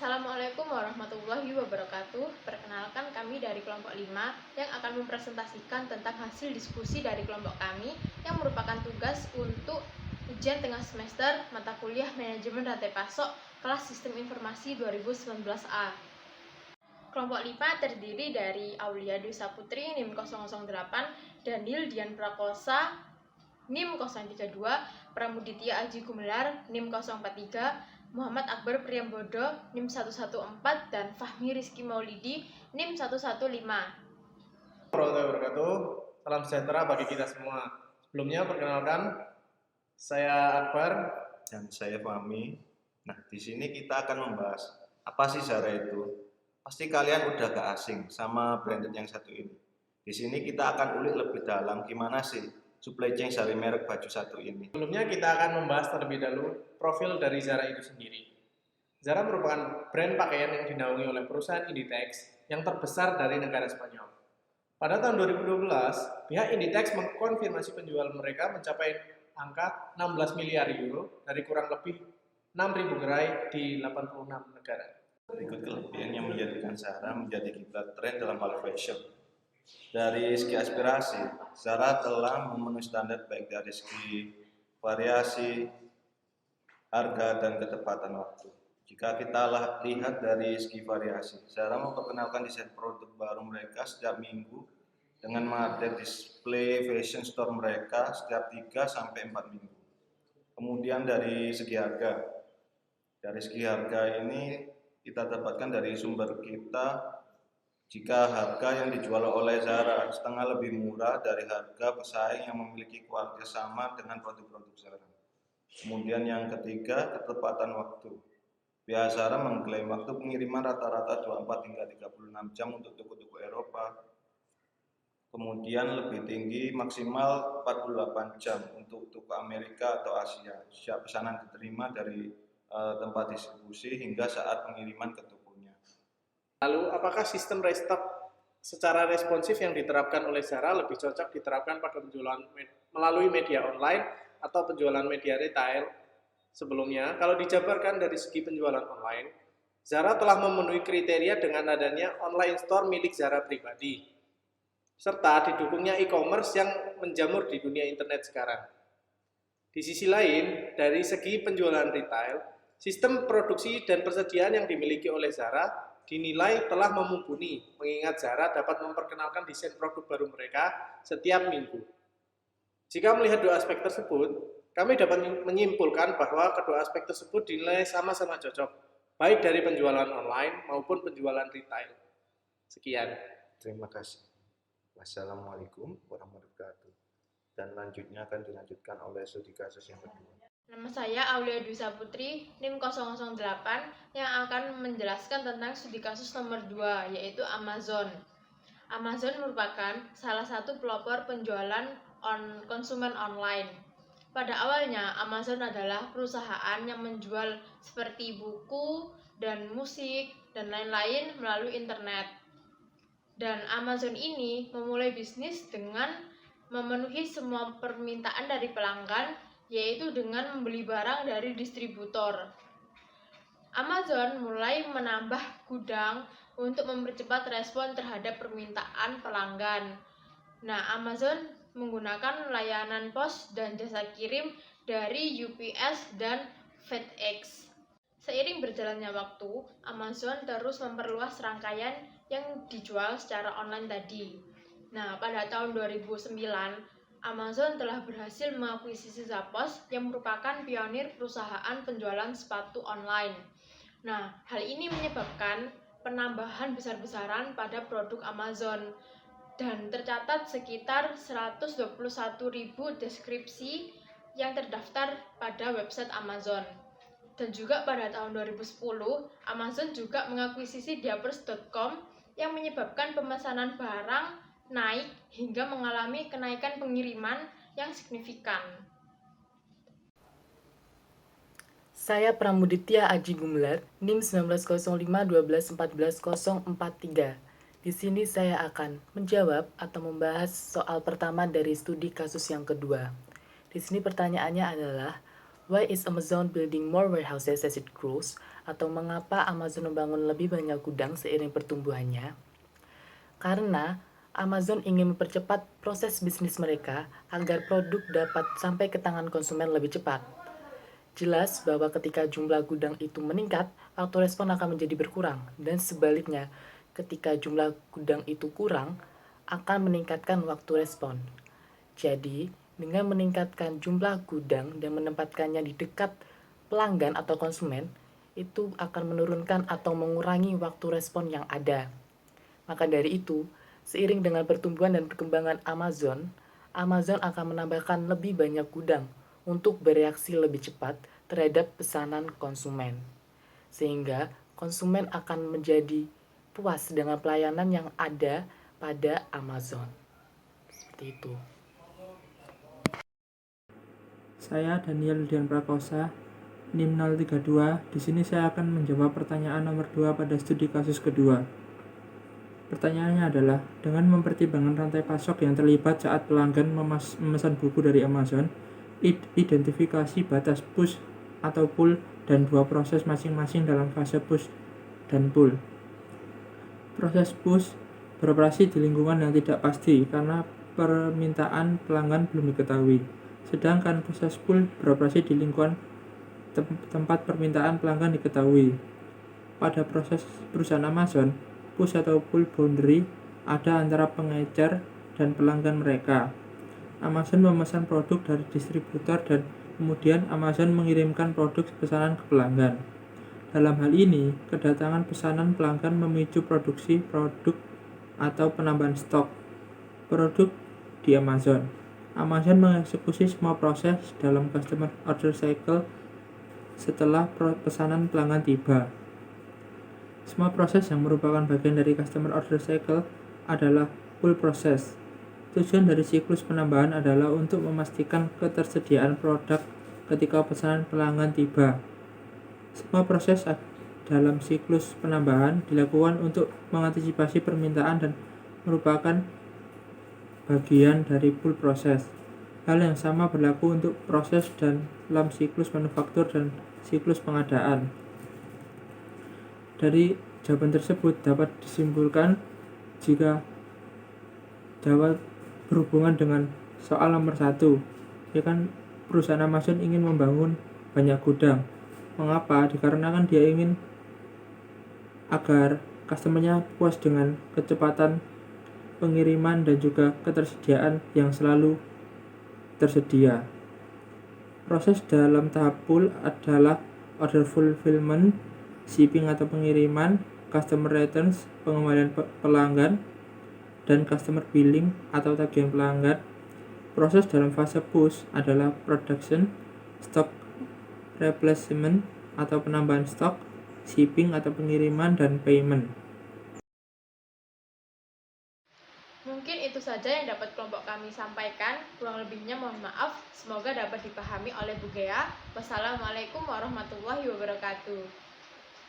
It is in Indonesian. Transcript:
Assalamualaikum warahmatullahi wabarakatuh. Perkenalkan, kami dari kelompok 5 yang akan mempresentasikan tentang hasil diskusi dari kelompok kami yang merupakan tugas untuk ujian tengah semester mata kuliah Manajemen Rantai Pasok kelas Sistem Informasi 2019A. Kelompok 5 terdiri dari Aulia Dwi Saputri NIM 008, Daniel Dian Prakosa NIM 032, Pramuditya Aji Gumelar NIM 043, Muhammad Akbar Priyambodo NIM 114, dan Fahmi Rizky Maulidi NIM 115. Warahmatullahi wabarakatuh. Salam sejahtera bagi kita semua. Sebelumnya perkenalkan, saya Akbar dan saya Fahmi. Nah, di sini kita akan membahas apa sih Zara itu. Pasti kalian udah gak asing sama branded yang satu ini. Di sini kita akan ulik lebih dalam gimana sih supply chain dari merek baju satu ini. Sebelumnya kita akan membahas terlebih dahulu profil dari Zara itu sendiri. Zara merupakan brand pakaian yang dinaungi oleh perusahaan Inditex yang terbesar dari negara Spanyol. Pada tahun 2012, pihak Inditex mengkonfirmasi penjualan mereka mencapai angka 16 miliar euro dari kurang lebih 6.000 gerai di 86 negara. Berikut kelebihan yang menjadikan Zara menjadi kiblat tren dalam hal fashion. Dari segi aspirasi, Zara telah memenuhi standar baik dari segi variasi, harga, dan ketepatan waktu. Jika kita lihat dari segi variasi, Zara memperkenalkan desain produk baru mereka setiap minggu dengan mengupdate display fashion store mereka setiap 3-4 minggu. Kemudian dari segi harga ini kita dapatkan dari sumber kita, jika harga yang dijual oleh Zara setengah lebih murah dari harga pesaing yang memiliki kualitas sama dengan produk-produk Zara. Kemudian yang ketiga, ketepatan waktu. Pihak Zara mengklaim waktu pengiriman rata-rata 24 hingga 36 jam untuk toko-toko Eropa. Kemudian lebih tinggi maksimal 48 jam untuk toko Amerika atau Asia. Siap pesanan diterima dari tempat distribusi hingga saat pengiriman ke tokonya. Lalu, apakah sistem restock secara responsif yang diterapkan oleh Zara lebih cocok diterapkan pada penjualan melalui media online atau penjualan media retail? Sebelumnya, kalau dijabarkan dari segi penjualan online, Zara telah memenuhi kriteria dengan adanya online store milik Zara pribadi, serta didukungnya e-commerce yang menjamur di dunia internet sekarang. Di sisi lain, dari segi penjualan retail, sistem produksi dan persediaan yang dimiliki oleh Zara dinilai telah memumpuni, mengingat Zara dapat memperkenalkan desain produk baru mereka setiap minggu. Jika melihat dua aspek tersebut, kami dapat menyimpulkan bahwa kedua aspek tersebut dinilai sama-sama cocok, baik dari penjualan online maupun penjualan retail. Sekian. Terima kasih. Wassalamualaikum warahmatullahi wabarakatuh. Dan lanjutnya akan dilanjutkan oleh studi kasus yang kedua. Nama saya Aulia Dwi Saputri NIM 008 yang akan menjelaskan tentang studi kasus nomor 2, yaitu Amazon. Amazon merupakan salah satu pelopor penjualan konsumen online. Pada awalnya, Amazon adalah perusahaan yang menjual seperti buku dan musik dan lain-lain melalui internet. Dan Amazon ini memulai bisnis dengan memenuhi semua permintaan dari pelanggan, yaitu dengan membeli barang dari distributor. Amazon mulai menambah gudang untuk mempercepat respon terhadap permintaan pelanggan. Nah, Amazon menggunakan layanan pos dan jasa kirim dari UPS dan FedEx. Seiring berjalannya waktu, Amazon terus memperluas rangkaian yang dijual secara online tadi. Nah, pada tahun 2009, Amazon telah berhasil mengakuisisi Zappos yang merupakan pionir perusahaan penjualan sepatu online. Nah, hal ini menyebabkan penambahan besar-besaran pada produk Amazon dan tercatat sekitar 121.000 deskripsi yang terdaftar pada website Amazon. Dan juga pada tahun 2010, Amazon juga mengakuisisi Diapers.com yang menyebabkan pemesanan barang naik hingga mengalami kenaikan pengiriman yang signifikan. Saya Pramuditya Aji Gumelar, NIM 1905-12-14-043. Di sini saya akan menjawab atau membahas soal pertama dari studi kasus yang kedua. Di sini pertanyaannya adalah, Why is Amazon building more warehouses as it grows? Atau mengapa Amazon membangun lebih banyak gudang seiring pertumbuhannya? Karena Amazon ingin mempercepat proses bisnis mereka agar produk dapat sampai ke tangan konsumen lebih cepat. Jelas bahwa ketika jumlah gudang itu meningkat, waktu respon akan menjadi berkurang, dan sebaliknya, ketika jumlah gudang itu kurang, akan meningkatkan waktu respon. Jadi, dengan meningkatkan jumlah gudang dan menempatkannya di dekat pelanggan atau konsumen, itu akan menurunkan atau mengurangi waktu respon yang ada. Maka dari itu, seiring dengan pertumbuhan dan perkembangan Amazon, Amazon akan menambahkan lebih banyak gudang untuk bereaksi lebih cepat terhadap pesanan konsumen. Sehingga konsumen akan menjadi puas dengan pelayanan yang ada pada Amazon. Seperti itu. Saya Daniel Dian Prakosa, NIM 032. Di sini saya akan menjawab pertanyaan nomor 2 pada studi kasus kedua. Pertanyaannya adalah, dengan mempertimbangkan rantai pasok yang terlibat saat pelanggan memesan buku dari Amazon, identifikasi batas push atau pull dan dua proses masing-masing dalam fase push dan pull. Proses push beroperasi di lingkungan yang tidak pasti karena permintaan pelanggan belum diketahui. Sedangkan proses pull beroperasi di lingkungan tempat permintaan pelanggan diketahui. Pada proses perusahaan Amazon, push atau pull boundary ada antara pengecer dan pelanggan mereka. Amazon memesan produk dari distributor dan kemudian Amazon mengirimkan produk pesanan ke pelanggan. Dalam hal ini, kedatangan pesanan pelanggan memicu produksi produk atau penambahan stok produk di Amazon. Amazon mengeksekusi semua proses dalam customer order cycle setelah pesanan pelanggan tiba. Semua proses yang merupakan bagian dari customer order cycle adalah pull process. Tujuan dari siklus penambahan adalah untuk memastikan ketersediaan produk ketika pesanan pelanggan tiba. Semua proses dalam siklus penambahan dilakukan untuk mengantisipasi permintaan dan merupakan bagian dari pull process. Hal yang sama berlaku untuk proses dalam siklus manufaktur dan siklus pengadaan. Dari jawaban tersebut dapat disimpulkan jika dapat berhubungan dengan soal nomor 1, ya kan, perusahaan Amazon ingin membangun banyak gudang. Mengapa? Dikarenakan dia ingin agar customer-nya puas dengan kecepatan pengiriman dan juga ketersediaan yang selalu tersedia. Proses dalam tahap pull adalah order fulfillment, shipping atau pengiriman, customer returns, pengembalian pelanggan, dan customer billing atau tagihan pelanggan. Proses dalam fase push adalah production, stock replacement atau penambahan stok, shipping atau pengiriman, dan payment. Mungkin itu saja yang dapat kelompok kami sampaikan. Kurang lebihnya mohon maaf. Semoga dapat dipahami oleh Bu Gea. Wassalamualaikum warahmatullahi wabarakatuh.